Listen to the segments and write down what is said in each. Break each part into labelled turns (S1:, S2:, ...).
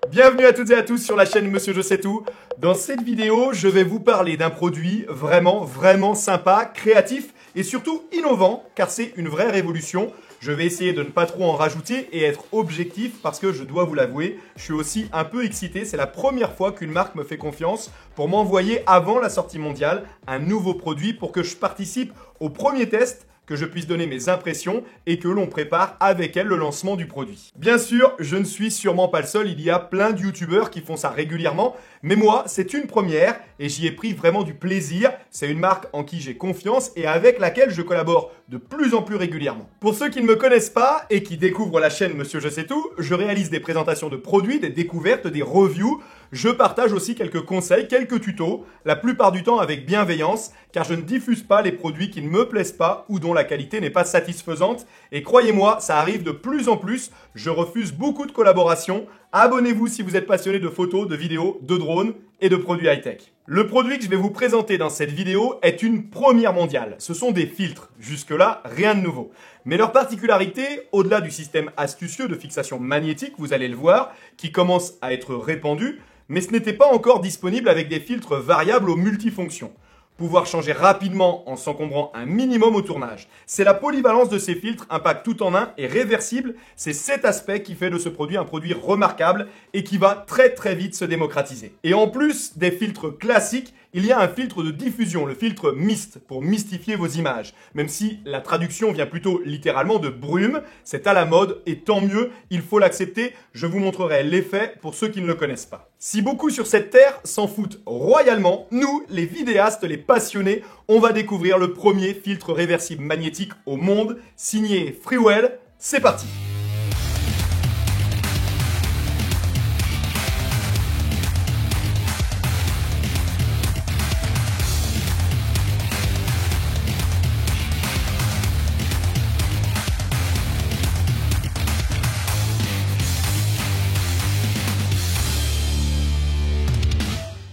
S1: Bienvenue à toutes et à tous sur la chaîne Monsieur Je sais tout. Dans cette vidéo, je vais vous parler d'un produit vraiment sympa, créatif et surtout innovant, car c'est une vraie révolution. Je vais essayer de ne pas trop en rajouter et être objectif parce que je dois vous l'avouer, je suis aussi un peu excité. C'est la première fois qu'une marque me fait confiance pour m'envoyer avant la sortie mondiale un nouveau produit pour que je participe au premier test, que je puisse donner mes impressions et que l'on prépare avec elle le lancement du produit. Bien sûr, je ne suis sûrement pas le seul, il y a plein de youtubeurs qui font ça régulièrement, mais moi, c'est une première et j'y ai pris vraiment du plaisir. C'est une marque en qui j'ai confiance et avec laquelle je collabore de plus en plus régulièrement. Pour ceux qui ne me connaissent pas et qui découvrent la chaîne Monsieur Je sais tout, je réalise des présentations de produits, des découvertes, des reviews. Je partage aussi quelques conseils, quelques tutos, la plupart du temps avec bienveillance, car je ne diffuse pas les produits qui ne me plaisent pas ou dont la qualité n'est pas satisfaisante. Et croyez-moi, ça arrive de plus en plus, je refuse beaucoup de collaborations. Abonnez-vous si vous êtes passionné de photos, de vidéos, de drones et de produits high-tech. Le produit que je vais vous présenter dans cette vidéo est une première mondiale. Ce sont des filtres. Jusque-là, rien de nouveau. Mais leur particularité, au-delà du système astucieux de fixation magnétique, vous allez le voir, qui commence à être répandu, mais ce n'était pas encore disponible avec des filtres variables aux multifonctions. Pouvoir changer rapidement en s'encombrant un minimum au tournage. C'est la polyvalence de ces filtres, impact tout en un et réversible. C'est cet aspect qui fait de ce produit un produit remarquable et qui va très vite se démocratiser. Et en plus des filtres classiques, il y a un filtre de diffusion, le filtre mist, pour mystifier vos images. Même si la traduction vient plutôt littéralement de brume, c'est à la mode et tant mieux, il faut l'accepter. Je vous montrerai l'effet pour ceux qui ne le connaissent pas. Si beaucoup sur cette terre s'en foutent royalement, nous, les vidéastes, les passionnés, on va découvrir le premier filtre réversible magnétique au monde, signé Freewell. C'est parti!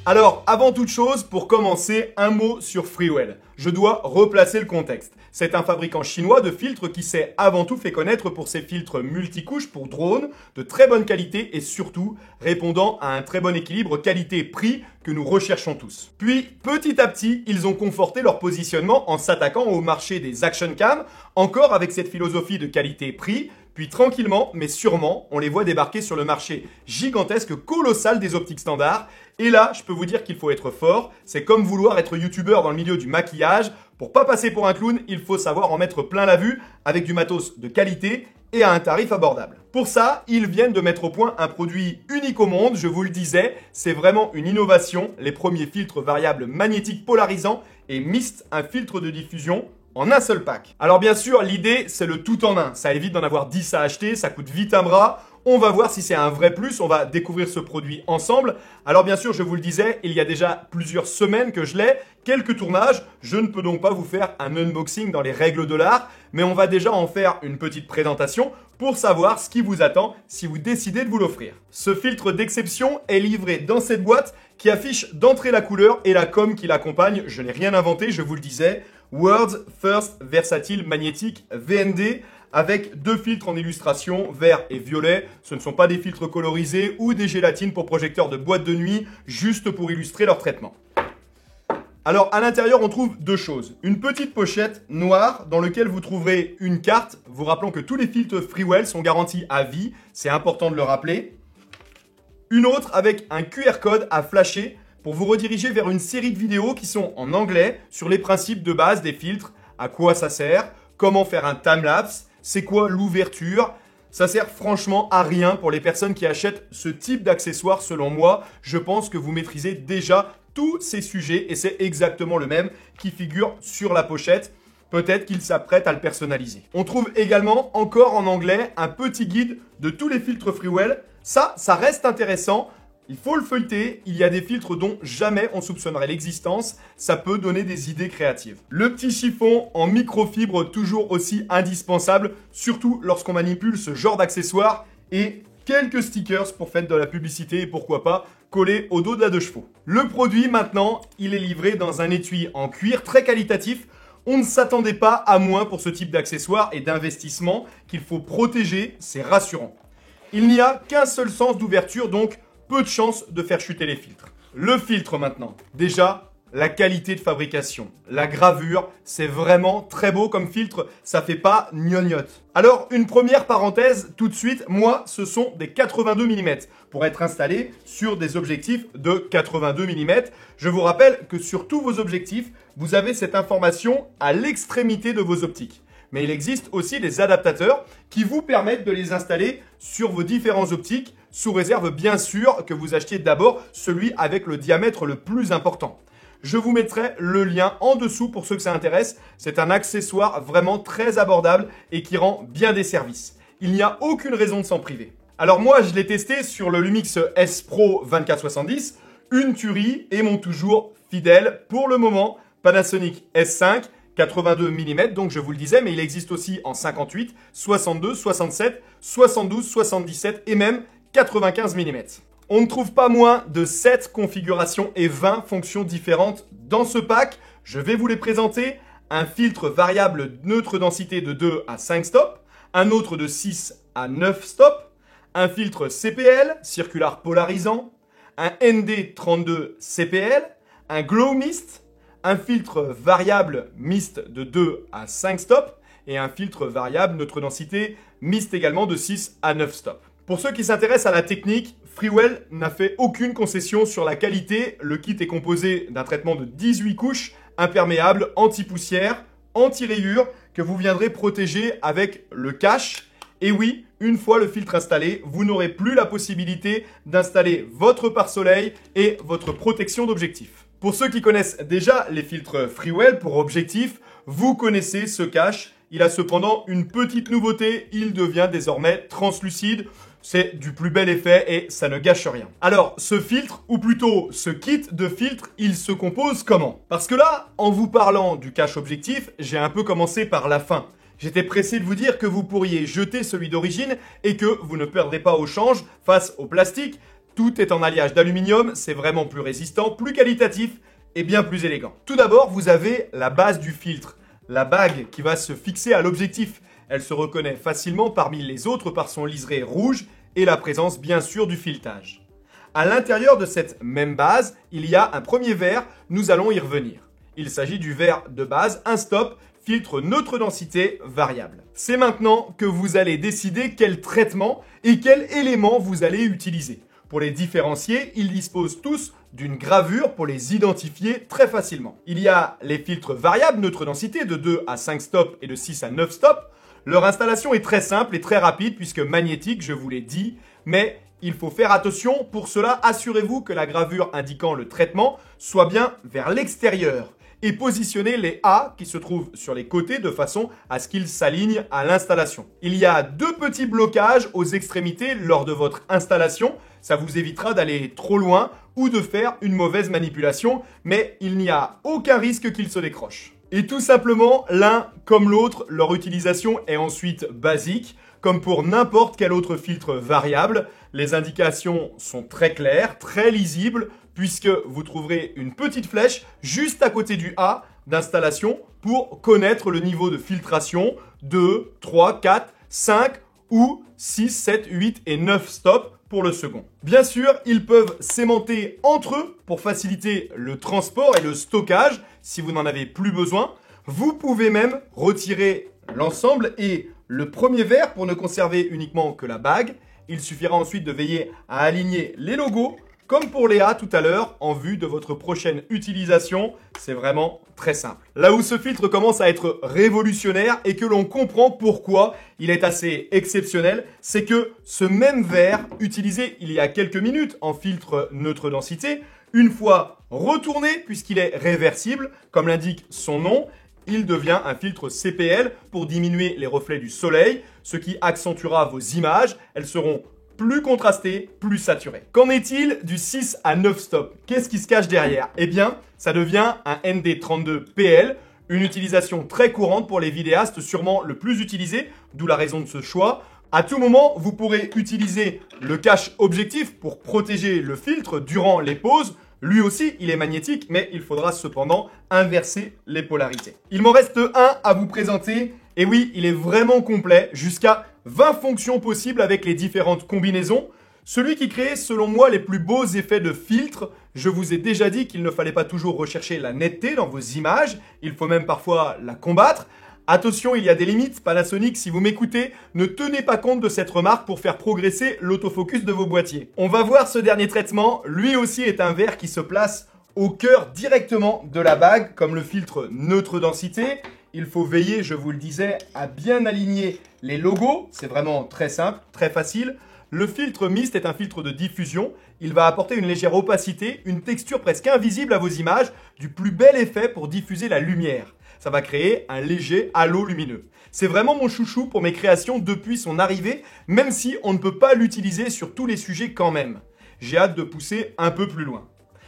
S1: Alors, avant toute chose, pour commencer, un mot sur Freewell. Je dois replacer le contexte. C'est un fabricant chinois de filtres qui s'est avant tout fait connaître pour ses filtres multicouches pour drones, de très bonne qualité et surtout répondant à un très bon équilibre qualité-prix que nous recherchons tous. Puis, petit à petit, ils ont conforté leur positionnement en s'attaquant au marché des action cam, encore avec cette philosophie de qualité-prix. Puis tranquillement, mais sûrement, on les voit débarquer sur le marché gigantesque, colossal des optiques standards. Et là, je peux vous dire qu'il faut être fort. C'est comme vouloir être youtubeur dans le milieu du maquillage. Pour pas passer pour un clown, il faut savoir en mettre plein la vue avec du matos de qualité et à un tarif abordable. Pour ça, ils viennent de mettre au point un produit unique au monde, je vous le disais, c'est vraiment une innovation. Les premiers filtres variables magnétiques polarisants et mist, un filtre de diffusion en un seul pack. Alors bien sûr, l'idée, c'est le tout en un. Ça évite d'en avoir 10 à acheter, ça coûte vite un bras. On va voir si c'est un vrai plus, on va découvrir ce produit ensemble. Alors bien sûr, je vous le disais, il y a déjà plusieurs semaines que je l'ai, quelques tournages. Je ne peux donc pas vous faire un unboxing dans les règles de l'art, mais on va déjà en faire une petite présentation pour savoir ce qui vous attend si vous décidez de vous l'offrir. Ce filtre d'exception est livré dans cette boîte qui affiche d'entrée la couleur et la com qui l'accompagne. Je n'ai rien inventé, je vous le disais. World's First Versatile Magnétique VND avec deux filtres en illustration, vert et violet. Ce ne sont pas des filtres colorisés ou des gélatines pour projecteurs de boîte de nuit, juste pour illustrer leur traitement. Alors à l'intérieur, on trouve deux choses. Une petite pochette noire dans laquelle vous trouverez une carte, vous rappelant que tous les filtres Freewell sont garantis à vie, c'est important de le rappeler. Une autre avec un QR code à flasher pour vous rediriger vers une série de vidéos qui sont en anglais sur les principes de base des filtres, à quoi ça sert, comment faire un timelapse, c'est quoi l'ouverture. Ça sert franchement à rien pour les personnes qui achètent ce type d'accessoires selon moi. Je pense que vous maîtrisez déjà tous ces sujets et c'est exactement le même qui figure sur la pochette. Peut-être qu'il s'apprête à le personnaliser. On trouve également, encore en anglais, un petit guide de tous les filtres Freewell. Ça reste intéressant. Il faut le feuilleter, il y a des filtres dont jamais on soupçonnerait l'existence, ça peut donner des idées créatives. Le petit chiffon en microfibre, toujours aussi indispensable, surtout lorsqu'on manipule ce genre d'accessoires, et quelques stickers pour faire de la publicité et pourquoi pas coller au dos de la deux chevaux. Le produit maintenant, il est livré dans un étui en cuir très qualitatif. On ne s'attendait pas à moins pour ce type d'accessoires et d'investissement qu'il faut protéger, c'est rassurant. Il n'y a qu'un seul sens d'ouverture, donc peu de chances de faire chuter les filtres. Le filtre maintenant. Déjà, la qualité de fabrication. La gravure, c'est vraiment très beau comme filtre, ça fait pas gnognotte. Alors, une première parenthèse tout de suite, moi, ce sont des 82 mm pour être installés sur des objectifs de 82 mm. Je vous rappelle que sur tous vos objectifs, vous avez cette information à l'extrémité de vos optiques. Mais il existe aussi des adaptateurs qui vous permettent de les installer sur vos différents optiques, sous réserve bien sûr que vous achetiez d'abord celui avec le diamètre le plus important. Je vous mettrai le lien en dessous pour ceux que ça intéresse. C'est un accessoire vraiment très abordable et qui rend bien des services. Il n'y a aucune raison de s'en priver. Alors moi, je l'ai testé sur le Lumix S Pro 2470, une tuerie et mon toujours fidèle pour le moment Panasonic S5 82 mm, donc je vous le disais, mais il existe aussi en 58, 62, 67, 72, 77 et même 95 mm. On ne trouve pas moins de 7 configurations et 20 fonctions différentes dans ce pack. Je vais vous les présenter. Un filtre variable neutre densité de 2 à 5 stops, un autre de 6 à 9 stops, un filtre CPL, circular polarisant, un ND32 CPL, un Glow Mist, un filtre variable mist de 2 à 5 stops et un filtre variable neutre densité mist également de 6 à 9 stops. Pour ceux qui s'intéressent à la technique, Freewell n'a fait aucune concession sur la qualité. Le kit est composé d'un traitement de 18 couches, imperméable, anti-poussière, anti-rayures, que vous viendrez protéger avec le cache. Et oui, une fois le filtre installé, vous n'aurez plus la possibilité d'installer votre pare-soleil et votre protection d'objectif. Pour ceux qui connaissent déjà les filtres Freewell pour objectif, vous connaissez ce cache. Il a cependant une petite nouveauté, il devient désormais translucide. C'est du plus bel effet et ça ne gâche rien. Alors, ce filtre, ou plutôt ce kit de filtre, il se compose comment? Parce que là, en vous parlant du cache objectif, j'ai un peu commencé par la fin. J'étais pressé de vous dire que vous pourriez jeter celui d'origine et que vous ne perdrez pas au change face au plastique. Tout est en alliage d'aluminium, c'est vraiment plus résistant, plus qualitatif et bien plus élégant. Tout d'abord, vous avez la base du filtre, la bague qui va se fixer à l'objectif. Elle se reconnaît facilement parmi les autres par son liseré rouge et la présence bien sûr du filetage. À l'intérieur de cette même base, il y a un premier verre, nous allons y revenir. Il s'agit du verre de base, un stop, filtre neutre densité variable. C'est maintenant que vous allez décider quel traitement et quel élément vous allez utiliser. Pour les différencier, ils disposent tous d'une gravure pour les identifier très facilement. Il y a les filtres variables neutre densité de 2 à 5 stops et de 6 à 9 stops. Leur installation est très simple et très rapide puisque magnétique, je vous l'ai dit, mais il faut faire attention. Pour cela, assurez-vous que la gravure indiquant le traitement soit bien vers l'extérieur et positionnez les A qui se trouvent sur les côtés de façon à ce qu'ils s'alignent à l'installation. Il y a 2 petits blocages aux extrémités lors de votre installation. Ça vous évitera d'aller trop loin ou de faire une mauvaise manipulation, mais il n'y a aucun risque qu'ils se décrochent. Et tout simplement, l'un comme l'autre, leur utilisation est ensuite basique. Comme pour n'importe quel autre filtre variable, les indications sont très claires, très lisibles, puisque vous trouverez une petite flèche juste à côté du A d'installation pour connaître le niveau de filtration 2, 3, 4, 5 ou 6, 7, 8 et 9 stops pour le second. Bien sûr, ils peuvent s'aimanter entre eux pour faciliter le transport et le stockage si vous n'en avez plus besoin. Vous pouvez même retirer l'ensemble et le premier verre pour ne conserver uniquement que la bague. Il suffira ensuite de veiller à aligner les logos comme pour Léa tout à l'heure en vue de votre prochaine utilisation. C'est vraiment très simple. Là où ce filtre commence à être révolutionnaire et que l'on comprend pourquoi il est assez exceptionnel, c'est que ce même verre utilisé il y a quelques minutes en filtre neutre densité, une fois retourné puisqu'il est réversible, comme l'indique son nom, il devient un filtre CPL pour diminuer les reflets du soleil, ce qui accentuera vos images. Elles seront plus contrastées, plus saturées. Qu'en est-il du 6 à 9 stops? Qu'est-ce qui se cache derrière? Eh bien, ça devient un ND32 PL, une utilisation très courante pour les vidéastes, sûrement le plus utilisé, d'où la raison de ce choix. À tout moment, vous pourrez utiliser le cache objectif pour protéger le filtre durant les pauses. Lui aussi, il est magnétique, mais il faudra cependant inverser les polarités. Il m'en reste un à vous présenter. Et oui, il est vraiment complet jusqu'à 20 fonctions possibles avec les différentes combinaisons. Celui qui crée, selon moi, les plus beaux effets de filtre. Je vous ai déjà dit qu'il ne fallait pas toujours rechercher la netteté dans vos images, il faut même parfois la combattre. Attention, il y a des limites. Panasonic, si vous m'écoutez, ne tenez pas compte de cette remarque pour faire progresser l'autofocus de vos boîtiers. On va voir ce dernier traitement. Lui aussi est un verre qui se place au cœur directement de la bague, comme le filtre neutre densité. Il faut veiller, je vous le disais, à bien aligner les logos. C'est vraiment très simple, très facile. Le filtre mist est un filtre de diffusion. Il va apporter une légère opacité, une texture presque invisible à vos images, du plus bel effet pour diffuser la lumière. Ça va créer un léger halo lumineux. C'est vraiment mon chouchou pour mes créations depuis son arrivée, même si on ne peut pas l'utiliser sur tous les sujets quand même. J'ai hâte de pousser un peu plus loin.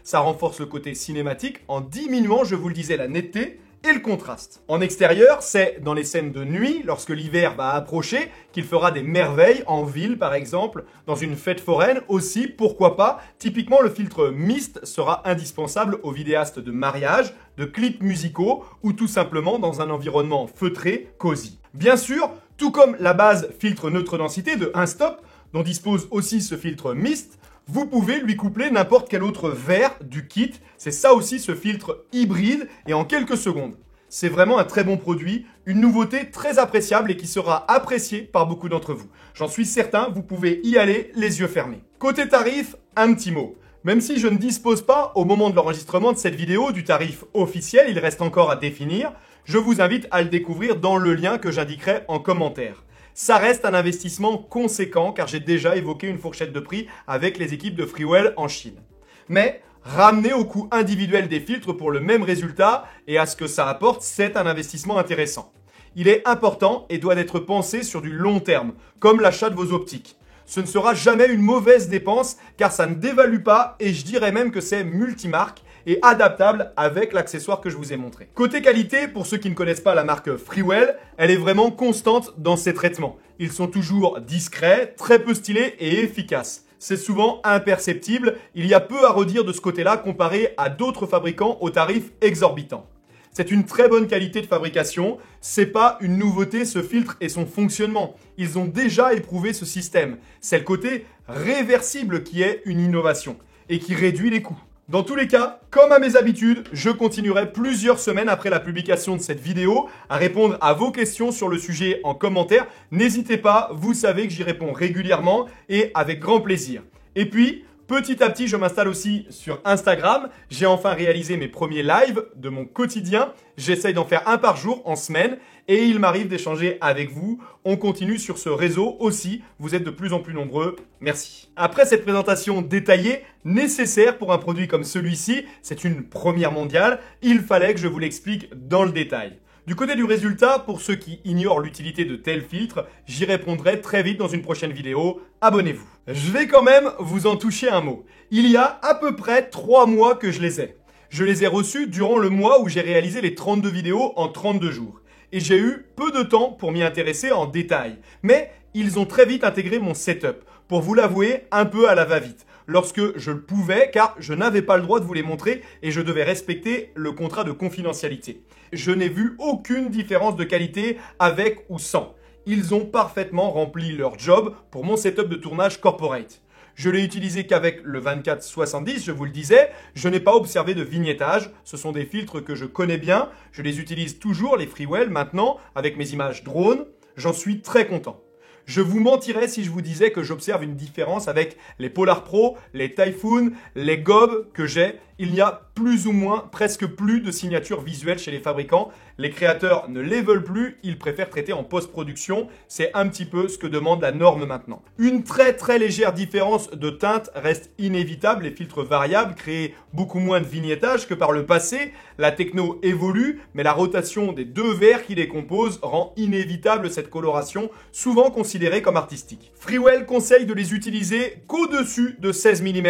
S1: Ça renforce le côté cinématique en diminuant, je vous le disais, la netteté et le contraste. En extérieur, c'est dans les scènes de nuit, lorsque l'hiver va approcher, qu'il fera des merveilles en ville par exemple, dans une fête foraine aussi, pourquoi pas. Typiquement, le filtre mist sera indispensable aux vidéastes de mariage, de clips musicaux ou tout simplement dans un environnement feutré, cosy. Bien sûr, tout comme la base filtre neutre densité de Instop, dont dispose aussi ce filtre mist, vous pouvez lui coupler n'importe quel autre verre du kit. C'est ça aussi ce filtre hybride et en quelques secondes. C'est vraiment un très bon produit, une nouveauté très appréciable et qui sera appréciée par beaucoup d'entre vous. J'en suis certain, vous pouvez y aller les yeux fermés. Côté tarif, un petit mot. Même si je ne dispose pas au moment de l'enregistrement de cette vidéo du tarif officiel, il reste encore à définir, je vous invite à le découvrir dans le lien que j'indiquerai en commentaire. Ça reste un investissement conséquent car j'ai déjà évoqué une fourchette de prix avec les équipes de Freewell en Chine. Mais ramener au coût individuel des filtres pour le même résultat et à ce que ça apporte, c'est un investissement intéressant. Il est important et doit être pensé sur du long terme, comme l'achat de vos optiques. Ce ne sera jamais une mauvaise dépense car ça ne dévalue pas et je dirais même que c'est multimarque et adaptable avec l'accessoire que je vous ai montré. Côté qualité, pour ceux qui ne connaissent pas la marque Freewell, elle est vraiment constante dans ses traitements. Ils sont toujours discrets, très peu stylés et efficaces. C'est souvent imperceptible, il y a peu à redire de ce côté-là comparé à d'autres fabricants aux tarifs exorbitants. C'est une très bonne qualité de fabrication, c'est pas une nouveauté ce filtre et son fonctionnement. Ils ont déjà éprouvé ce système. C'est le côté réversible qui est une innovation et qui réduit les coûts. Dans tous les cas, comme à mes habitudes, je continuerai plusieurs semaines après la publication de cette vidéo à répondre à vos questions sur le sujet en commentaire. N'hésitez pas, vous savez que j'y réponds régulièrement et avec grand plaisir. Et puis, petit à petit, je m'installe aussi sur Instagram. J'ai enfin réalisé mes premiers lives de mon quotidien. J'essaye d'en faire un par jour en semaine et il m'arrive d'échanger avec vous. On continue sur ce réseau aussi. Vous êtes de plus en plus nombreux. Merci. Après cette présentation détaillée, nécessaire pour un produit comme celui-ci, c'est une première mondiale. Il fallait que je vous l'explique dans le détail. Du côté du résultat, pour ceux qui ignorent l'utilité de tels filtres, j'y répondrai très vite dans une prochaine vidéo. Abonnez-vous. Je vais quand même vous en toucher un mot. Il y a à peu près 3 mois que je les ai. Je les ai reçus durant le mois où j'ai réalisé les 32 vidéos en 32 jours. Et j'ai eu peu de temps pour m'y intéresser en détail. Mais ils ont très vite intégré mon setup, pour vous l'avouer, un peu à la va-vite. Lorsque je le pouvais, car je n'avais pas le droit de vous les montrer et je devais respecter le contrat de confidentialité. Je n'ai vu aucune différence de qualité avec ou sans. Ils ont parfaitement rempli leur job pour mon setup de tournage corporate. Je l'ai utilisé qu'avec le 24-70, je vous le disais, je n'ai pas observé de vignettage, ce sont des filtres que je connais bien, je les utilise toujours, les Freewell maintenant, avec mes images drone, j'en suis très content. Je vous mentirais si je vous disais que j'observe une différence avec les Polar Pro, les Typhoon, les Gob que j'ai. Il n'y a plus ou moins, presque plus de signatures visuelles chez les fabricants. Les créateurs ne les veulent plus, ils préfèrent traiter en post-production. C'est un petit peu ce que demande la norme maintenant. Une très légère différence de teinte reste inévitable. Les filtres variables créent beaucoup moins de vignettage que par le passé. La techno évolue, mais la rotation des deux verres qui les composent rend inévitable cette coloration, souvent considérée comme artistique. Freewell conseille de les utiliser qu'au-dessus de 16 mm.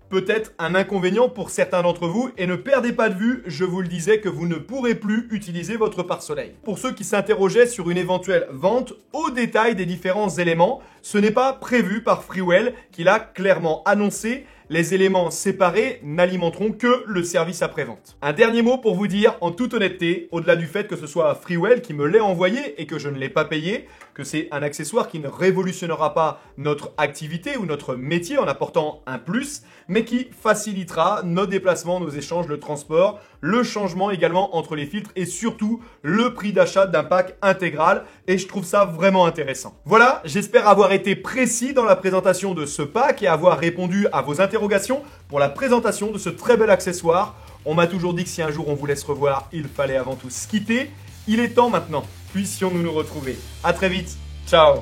S1: Peut-être un inconvénient pour certains d'entre vous et ne perdez pas de vue, je vous le disais, que vous ne pourrez plus utiliser votre pare-soleil. Pour ceux qui s'interrogeaient sur une éventuelle vente au détail des différents éléments, ce n'est pas prévu par Freewell qui l'a clairement annoncé. Les éléments séparés n'alimenteront que le service après-vente. Un dernier mot pour vous dire, en toute honnêteté, au-delà du fait que ce soit Freewell qui me l'ait envoyé et que je ne l'ai pas payé, que c'est un accessoire qui ne révolutionnera pas notre activité ou notre métier en apportant un plus, mais qui facilitera nos déplacements, nos échanges, le transport, le changement également entre les filtres et surtout le prix d'achat d'un pack intégral, et je trouve ça vraiment intéressant. Voilà, j'espère avoir été précis dans la présentation de ce pack et avoir répondu à vos interrogations pour la présentation de ce très bel accessoire. On m'a toujours dit que si un jour on vous laisse revoir, il fallait avant tout se quitter. Il est temps maintenant, puissions-nous nous retrouver. À très vite, ciao.